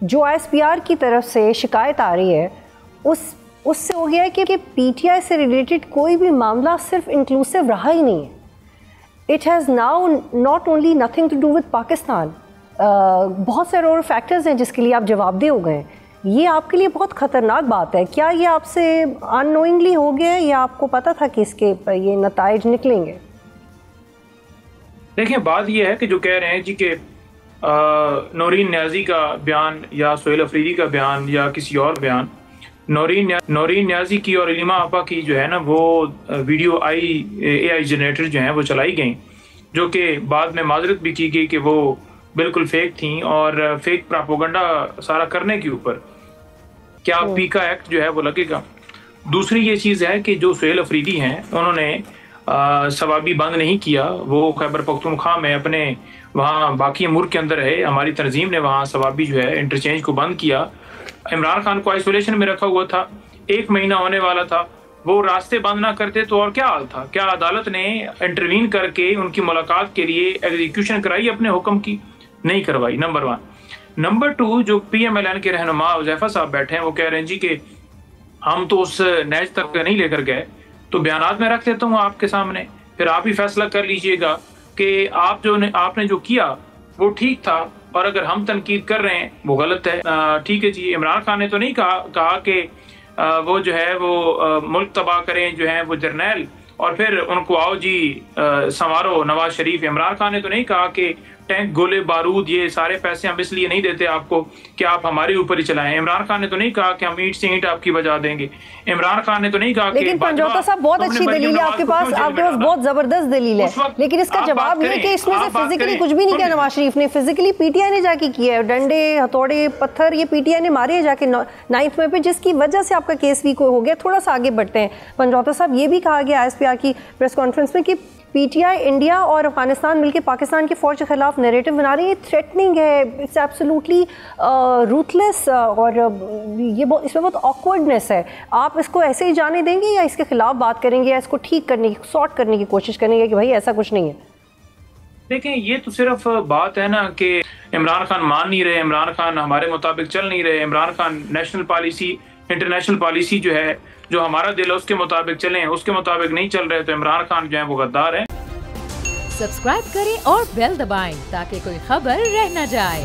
जो ISPR की तरफ से शिकायत आ रही है उससे हो गया है कि PTI से रिलेटेड कोई भी मामला सिर्फ इंक्लूसिव रहा ही नहीं है। It has now not only nothing to do with Pakistan, बहुत सारे और फैक्टर्स हैं जिसके लिए आप जवाबदेह हो गए। ये आपके लिए बहुत ख़तरनाक बात है। क्या ये आपसे अननोइंगली हो गया है या आपको पता था कि इसके ये नताइज निकलेंगे? देखिए, बात ये है कि जो कह रहे हैं जी कि नौरीन न्याजी का बयान या सोहेल अफरीदी का बयान या किसी और बयान, नौरीन न्याजी की और इलिमा आपा की जो है ना वो वीडियो AI जनरेटर जो हैं वो चलाई गई, जो कि बाद में माजरत भी की गई कि वो बिल्कुल फेक थी और फेक प्रोपेगेंडा सारा करने के ऊपर क्या पीका एक्ट जो है वो लगेगा। दूसरी ये चीज़ है कि जो सोहेल अफरीदी हैं उन्होंने सवाबी बंद नहीं किया, वो खैबर पख्तूनख्वा में अपने वहाँ बाकी मुल्क के अंदर है, हमारी तंजीम ने वहाँ सवाबी जो है इंटरचेंज को बंद किया। इमरान खान को आइसोलेशन में रखा हुआ था, 1 महीना होने वाला था, वो रास्ते बंद ना करते तो और क्या हाल था। क्या अदालत ने इंटरवीन करके उनकी मुलाकात के लिए एग्जीक्यूशन कराई अपने हुक्म की? नहीं करवाई, नंबर 1। नंबर 2, जो PMLN के रहनुमा हुज़ैफा साहब बैठे हैं वो कह रहे हैं जी कि हम तो उस नैज तक नहीं लेकर गए, तो बयानात में रख देता हूँ आपके सामने, फिर आप ही फैसला कर लीजिएगा कि आपने जो किया वो ठीक था और अगर हम तनकीद कर रहे हैं वो गलत है। ठीक है जी, इमरान खान ने तो नहीं कहा कि वो जो है वो मुल्क तबाह करें जो है वो जर्नैल और फिर उनको आओ जी संवारो नवाज शरीफ। इमरान खान ने तो नहीं कहा कि टैंक, गोले, बारूद, ये सारे पैसे हम इसलिए नहीं देते आपको कि आप हमारे ऊपर ही चलाएं। इमरान खान ने तो नहीं कहा कि हम ईंट से ईंट आपकी बजा देंगे। इमरान खान ने तो नहीं कहा। लेकिन पंजौता साहब बहुत अच्छी दलील है आपके पास बहुत जबरदस्त दलील है, लेकिन इसका जवाब ये कि इसमें से फिजिकली कुछ भी नहीं किया नवाज शरीफ ने। फिजिकली PTI ने जाके किया है, डंडे, हथौड़े, पत्थर ये PTI ने मारे हैं जाके 9th में पे, जिसकी वजह से आपका केस भी हो गया। थोड़ा सा आगे बढ़ते हैं पंजौता साहब, ये भी कहा गया ISPR की प्रेस कॉन्फ्रेंस में कि PTI इंडिया और अफगानिस्तान मिलकर पाकिस्तान की फौज के खिलाफ नैरेटिव बना रही है। थ्रेटनिंग है, इट्स एब्सोल्युटली रूथलेस और इसमें बहुत ऑकवर्डनेस है। आप इसको ऐसे ही जाने देंगे या इसके खिलाफ बात करेंगे या इसको ठीक करने की, सॉर्ट करने की कोशिश करेंगे कि भाई ऐसा कुछ नहीं है? देखें, ये तो सिर्फ बात है ना कि इमरान खान मान नहीं रहे, इमरान खान हमारे मुताबिक चल नहीं रहे, Imran Khan national policy, international policy जो है, जो हमारा दिल है उसके मुताबिक चलें, उसके मुताबिक नहीं चल रहे तो इमरान खान जो है वो गद्दार है। सब्सक्राइब करें और बेल दबाएं ताकि कोई खबर रह न जाए।